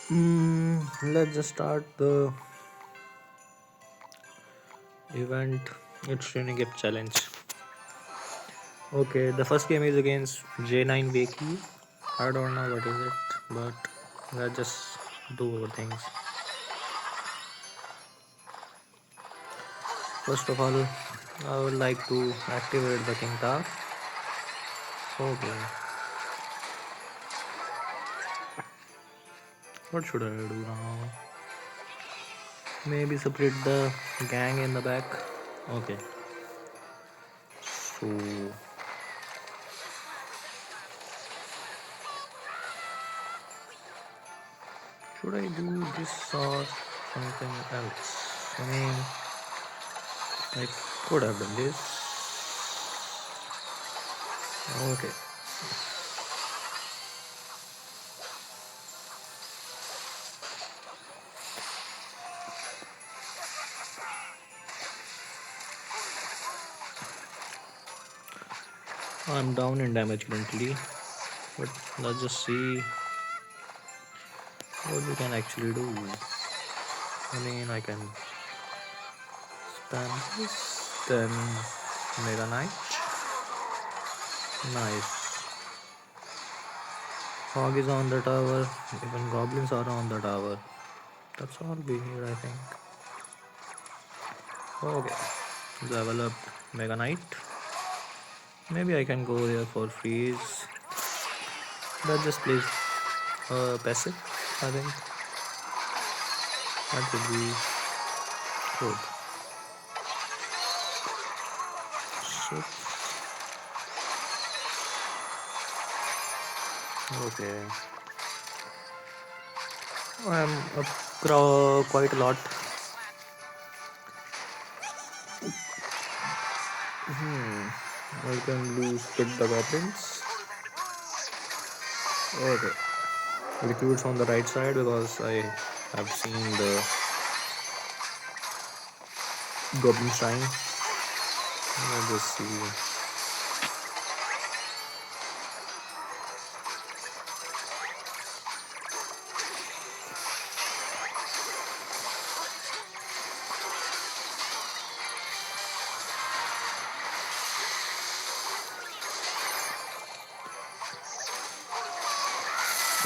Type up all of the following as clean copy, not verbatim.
Let's just start the event. It's training gift challenge. Okay, the first game is against J9 Wakey. I don't know what is it, but let's just do our things. First of all, I would like to activate the King Tower. Okay, what should I do now? Maybe split the gang in the back. Okay, so should I do this or something else? I mean, I could have done this. Okay, I'm down in damage currently, but let's just see what we can actually do. I mean, I can spam this, then Mega Knight. Nice. Fog is on the tower, even goblins are on the tower. That's all we need, I think. Okay, level up Mega Knight. Maybe I can go here for freeze. That just plays passive, I think. That would be good. So, okay. I'm up quite a lot. I can lose split the goblins. Okay. Recruits on the right side because I have seen the goblin shrine. Let's just see.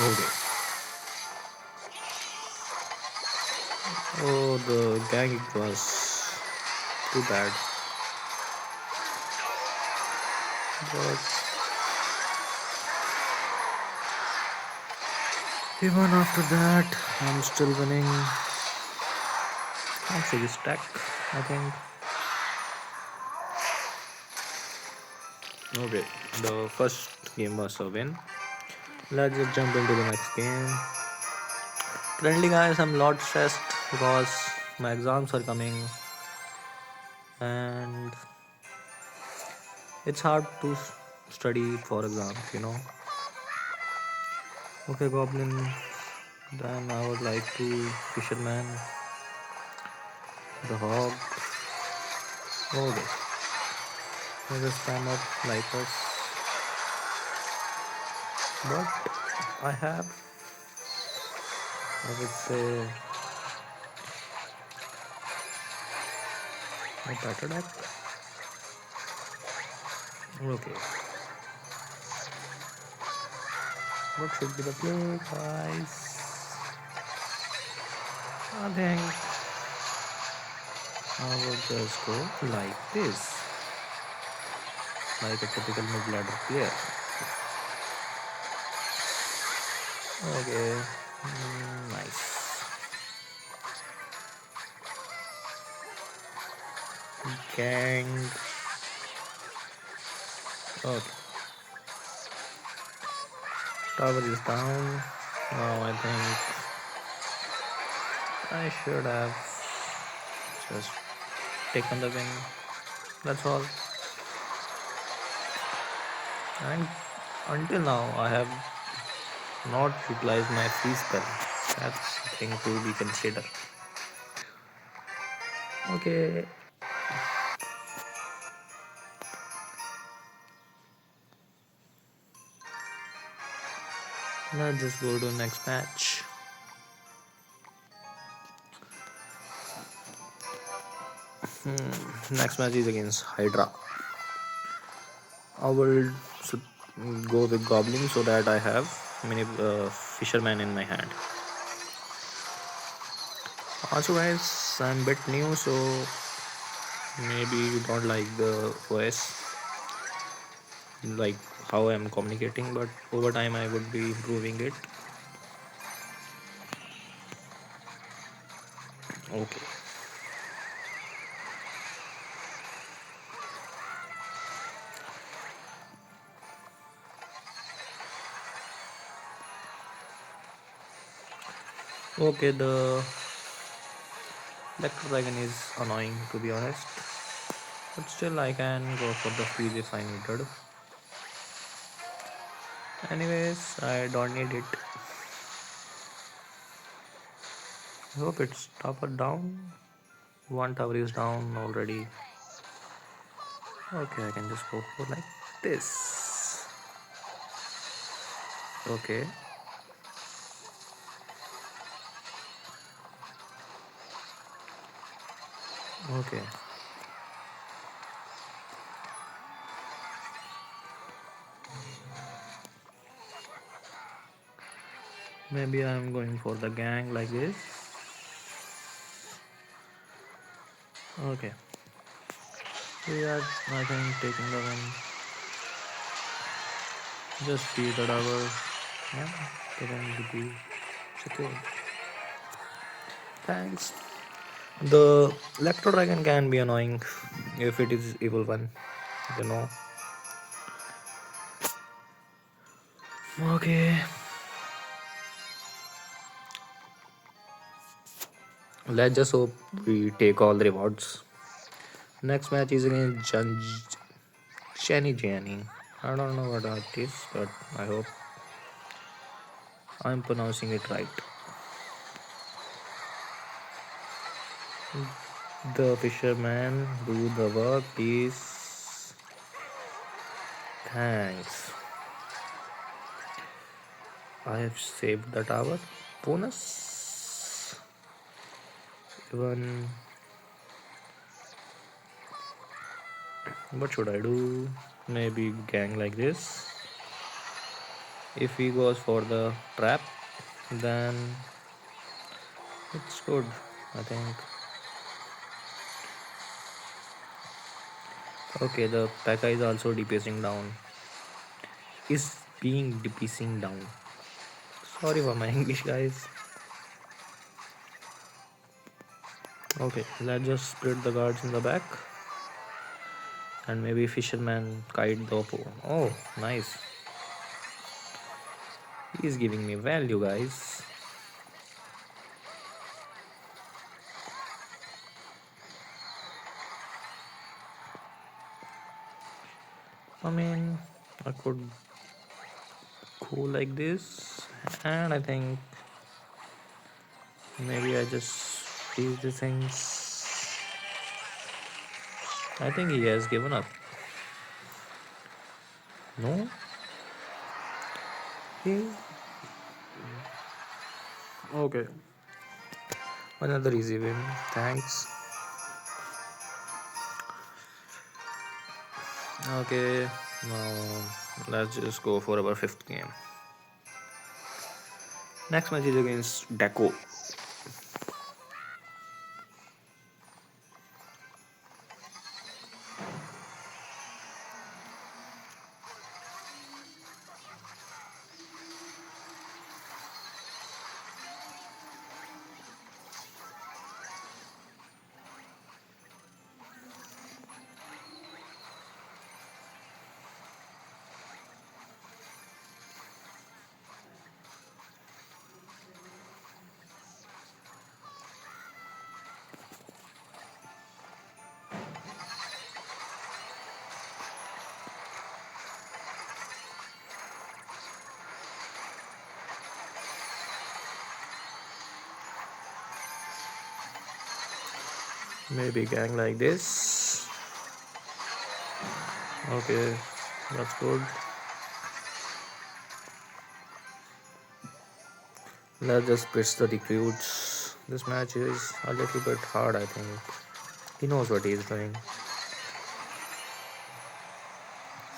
Okay. Oh, the gang was too bad. But even after that, I'm still winning. Actually, stack, I think. Okay, the first game was a win. Let's just jump into the next game. Currently, guys, I'm a lot stressed because my exams are coming and it's hard to study for exams. Okay, Goblin. Then I would like to Fisherman, the Hog. Okay, let us spam up like us. But I have, I would say, a better deck. Okay, what should be the play, guys? I think I will just go like this, like a typical mid-ladder player. Okay, nice. Gang. Okay, tower is down. Now I think I should have just taken the win. That's all. And until now, I have not utilized my free spell. That's a thing to be considered. Okay, let's just go to next match. Next match is against Hydra. I will go with Goblin so that I have many fishermen in my hand. Also, guys, I'm a bit new, so maybe you don't like the voice, like how I'm communicating, but over time I would be improving it. Okay. Okay, the Electro Dragon is annoying to be honest, but still I can go for the freeze if I needed. Anyways, I don't need it. Hope it's tower down. One tower is down already. Okay, I can just go for like this. Okay. Okay. Maybe I'm going for the gang like this. Okay. We are, I think, taking the win. Just be the tower. Yeah, get MVP. Secure. Thanks. The Electro Dragon can be annoying if it is evil one. You know. Okay. Let's just hope we take all the rewards. Next match is against Shani Jani. I don't know what that is, but I hope I'm pronouncing it right. The fisherman do the work, please. Thanks. I have saved the tower. Bonus. Even. What should I do? Maybe gang like this. If he goes for the trap, then it's good, I think. Okay, the P.E.K.K.A is also DPSing down. Is being DPSing down. Sorry for my English, guys. Okay, let's just split the guards in the back. And maybe fisherman kite the oppo. Oh, nice. He's giving me value, guys. I mean, I could go like this, and I think maybe I just freeze the things. I think he has given up. No? He... Okay. Another easy win. Thanks. Okay. Now let's just go for our fifth game. Next match is against Deco. Maybe gang like this. Okay, that's good. Let's just pitch the recruits. This match is a little bit hard, I think. He knows what he is doing.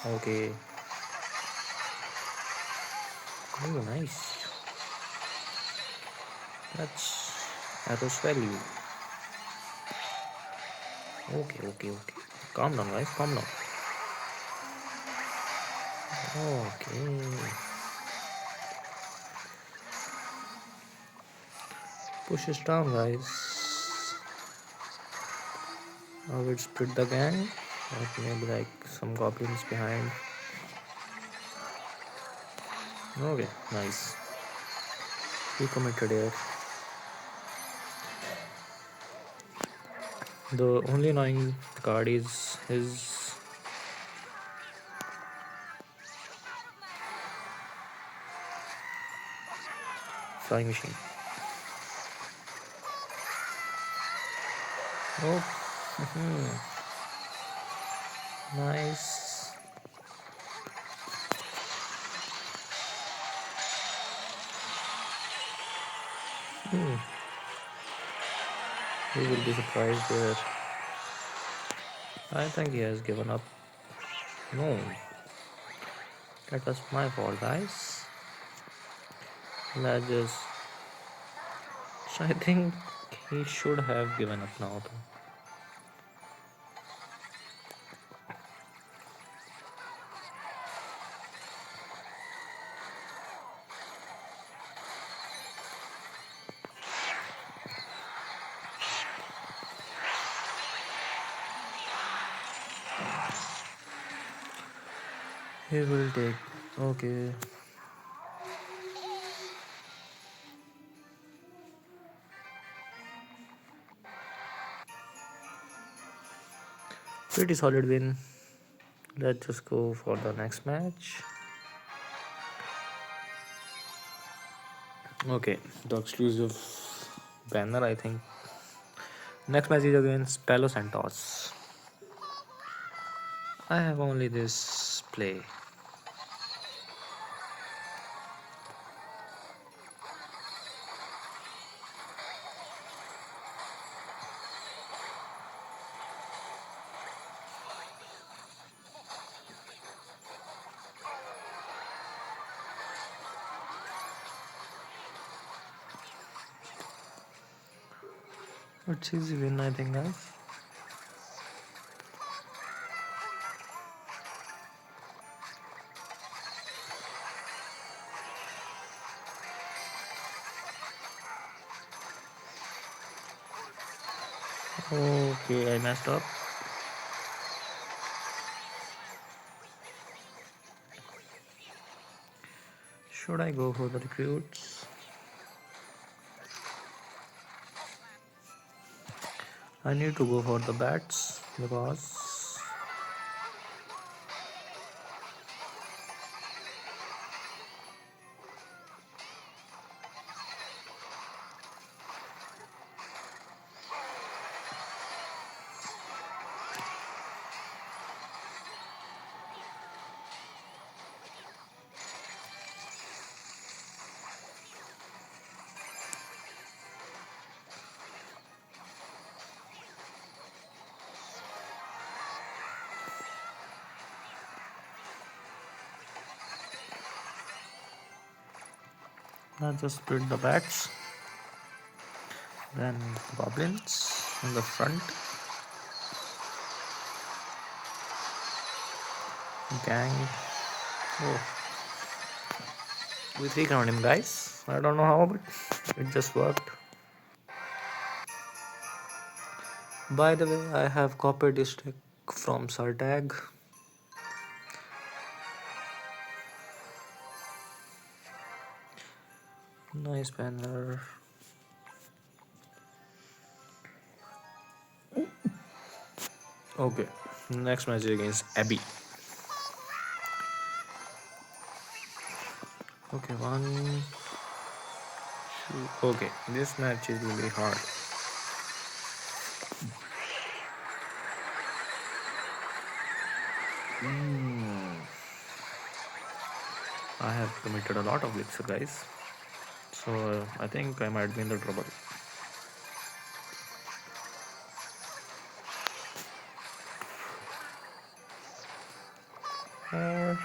Okay. Oh, nice. That's Arrow's value. Okay, okay, okay. Calm down, guys. Calm down. Okay. Push us down, guys. I will split the gang. Maybe like some goblins behind. Okay, nice. He committed here. The only annoying card is his flying machine. Oh, nice. He will be surprised there. I think he has given up. No, that was my fault, guys. Let's just. So I think he should have given up now, though. He will take. Okay. Pretty solid win. Let's just go for the next match. Okay, the exclusive banner, I think. Next match is against Palo Santos. I have only this play. It's easy win, I think, guys. Okay, I messed up. Should I go for the recruits? I need to go for the bats because I just split the bats. Then goblins in the front. Gang. Oh, we three count him, guys. I don't know how, but it just worked. By the way, I have copied this deck from Sartag. Nice banner. Okay, next match is against Abby. Okay, one, two. Okay, this match is really hard. I have committed a lot of glitches, guys. So I think I might be in the trouble. Or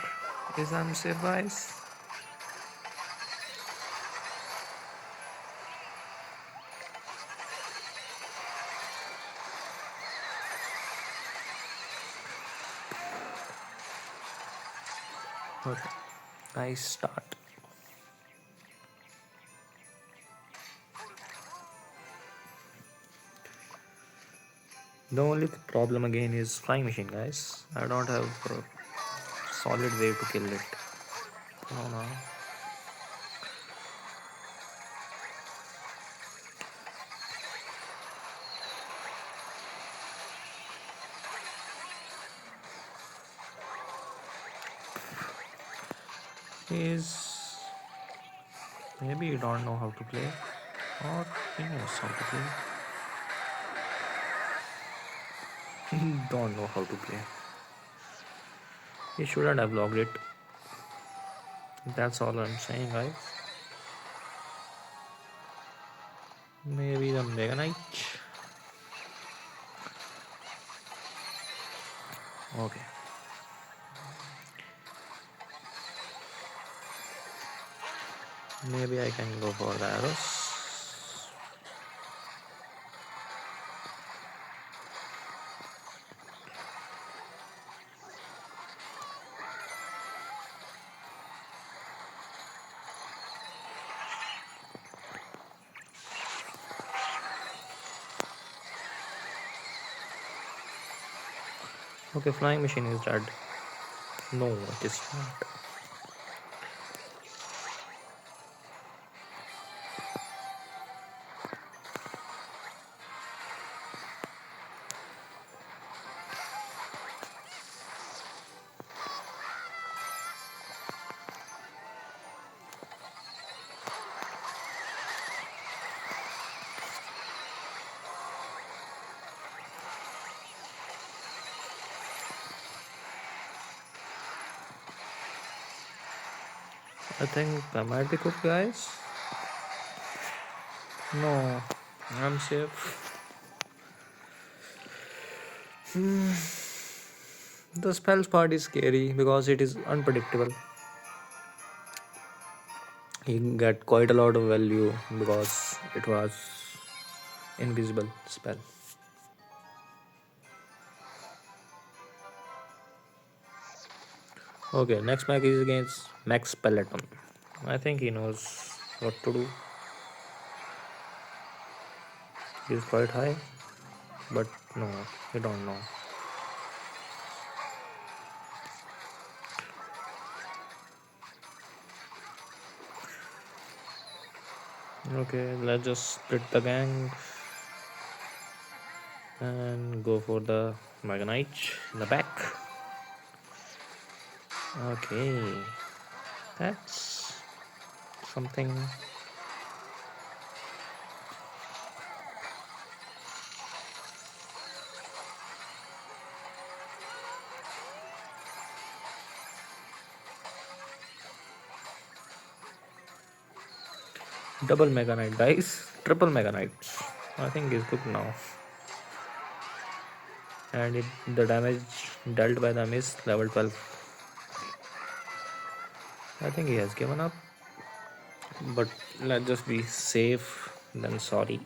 is I'm safe, guys? Okay, nice start. The only problem again is flying machine, guys. I don't have a solid way to kill it. No, no. He's maybe you don't know how to play, or he knows how to play. He don't know how to play. He shouldn't have logged it. That's all I'm saying, guys. Maybe the Mega Knight. Okay. Maybe I can go for the arrows. Okay, flying machine is dead. No, it is not. I think I might be cooked, guys. No, I'm safe. The spells part is scary because it is unpredictable. You get quite a lot of value because it was invisible spell. Okay, next match is against Max Peloton. I think he knows what to do. He's quite high, but no, he don't know. Okay, let's just split the gang and go for the Mega Knight in the back. Okay, that's something. Double Mega Knight, guys. Triple Mega Knights. I think he's good now. And the damage dealt by them is level 12. I think he has given up. But let's just be safe than sorry.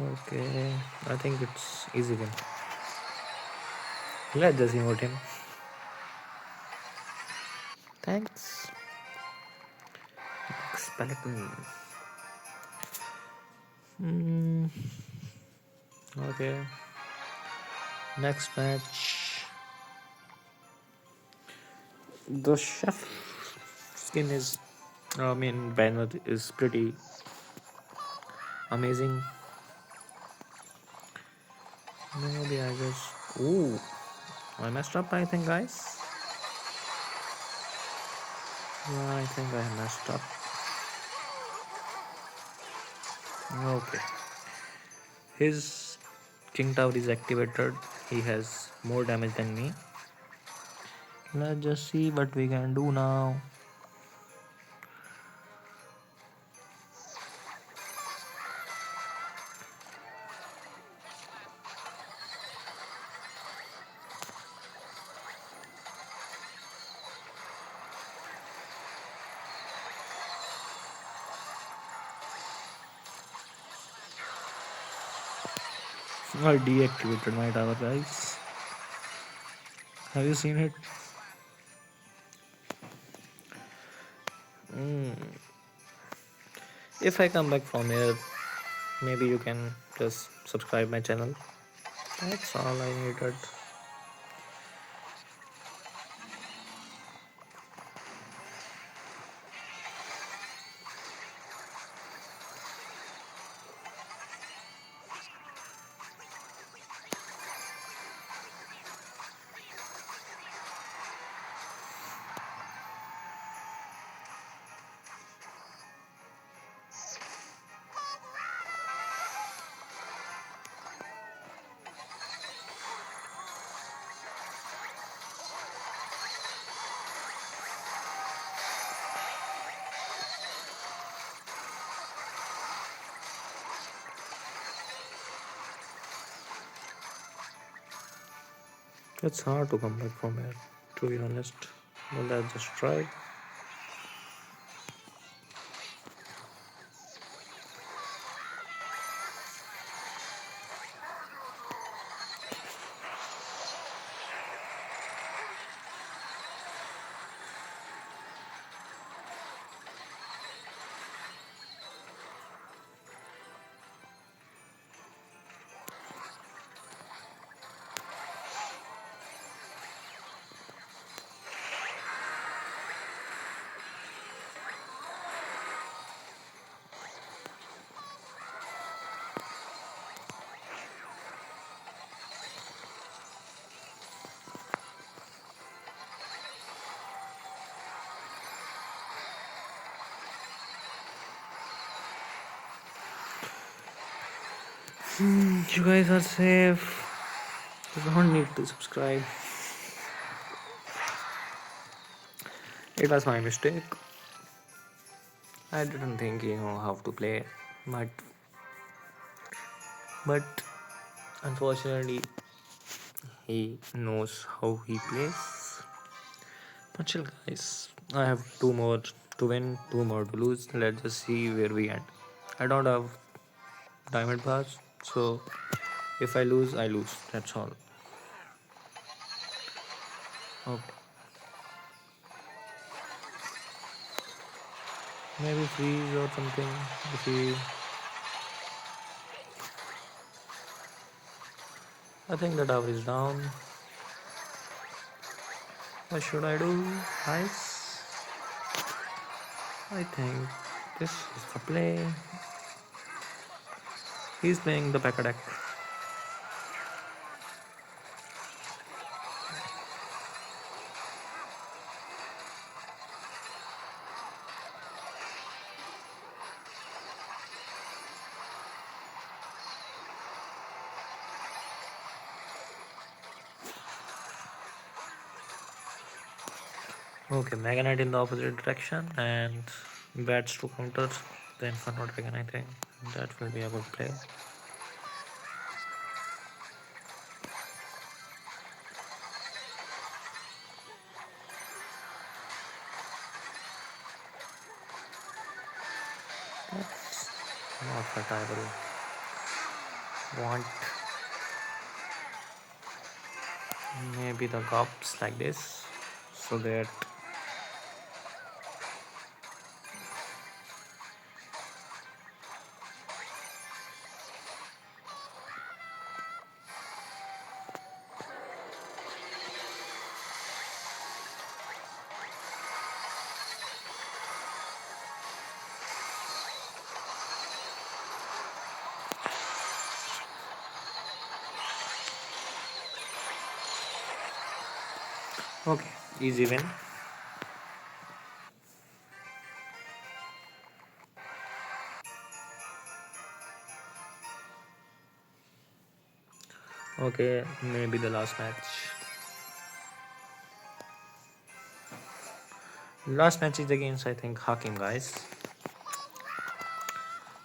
Okay, I think it's easy win. Let's just emote him. Thanks. Skeleton. Okay. Next match. The chef skin is, banner is pretty amazing. Maybe I just. Ooh, I messed up, I think, guys. Yeah, I think I messed up. Okay. His King Tower is activated. He has more damage than me. Let's just see what we can do now. I deactivated my tower, guys. Have you seen it? If I come back from here, maybe you can just subscribe my channel. That's all I needed. It's hard to come back from here, to be honest. But let's just try. You guys are safe. You don't need to subscribe. It was my mistake. I didn't think you know how to play, but but unfortunately he knows how he plays. But chill, guys. I have two more to win, two more to lose. Let's just see where we end. I don't have diamond pass, so if I lose, I lose. That's all. Okay. Maybe freeze or something. If he, I think the tower is down. What should I do, guys? I think this is the play. He's playing the P.E.K.K.A deck. Okay, Mega Knight in the opposite direction and bats to counter the Inferno Dragon. I think that will be a good play. That's not what I will want. Maybe the cops like this, so that okay, easy win. Okay, maybe the last match. Last match is against I think Hakim, guys.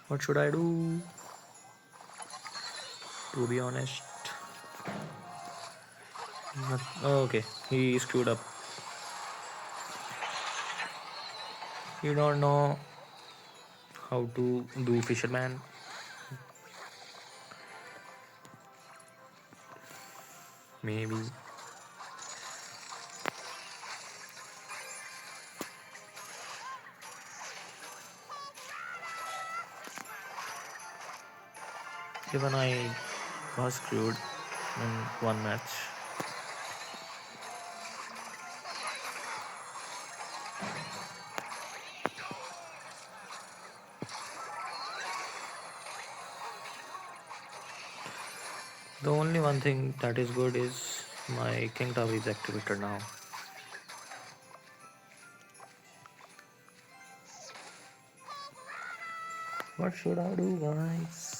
What should I do? To be honest, okay, he screwed up. You don't know how to do fisherman. maybe. Even I was screwed in one match. The only one thing that is good is my king tower is activated now. What should I do, guys?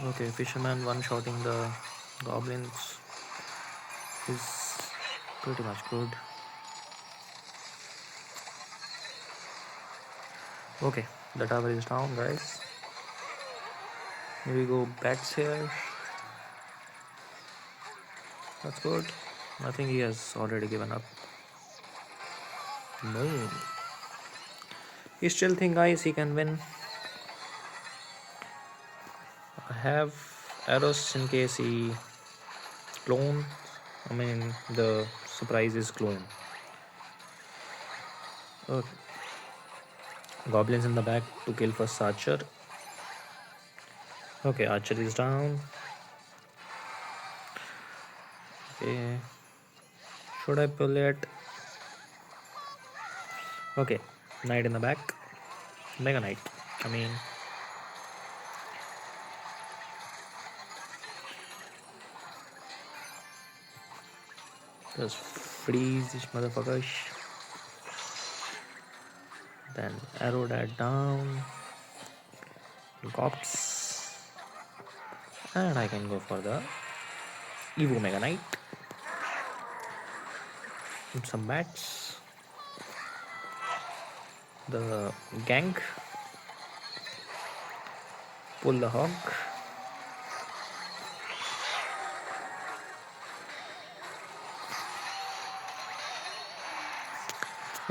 Okay, fisherman one-shotting the goblins is pretty much good. Okay, the tower is down, guys. Here we go, bats here. That's good. I think he has already given up. No. He still think, guys, he can win. I have arrows in case he clone. I mean, the surprise is clone. Okay. Goblins in the back to kill first archer. Okay, archer is down. Okay. Should I pull it? Okay. Knight in the back. Mega Knight. I mean, just freeze this motherfuckers. Then arrow that down. Cops. And I can go for the Evo Mega Knight. Some bats. The gang. Pull the hog.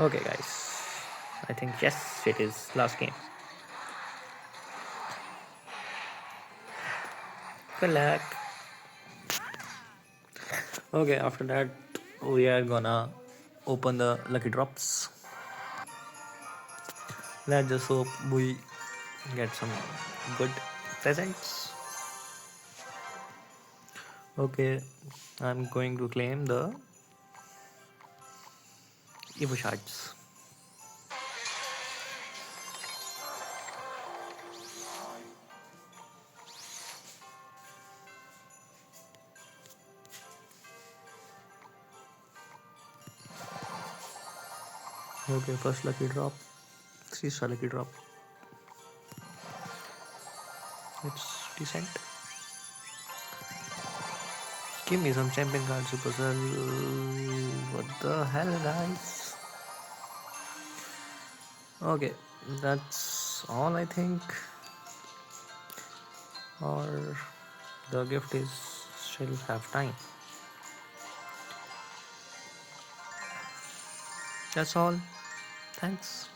Okay, guys. I think yes, it is last game. Good luck. Okay, after that, we are gonna open the lucky drops. Let's just hope we get some good presents. Okay, I'm going to claim the Evo shards. Okay, first lucky drop, 3-star lucky drop. It's decent. Give me some champion card Supercell. What the hell, guys? Okay, that's all I think. Or the gift is still have time. That's all. Thanks.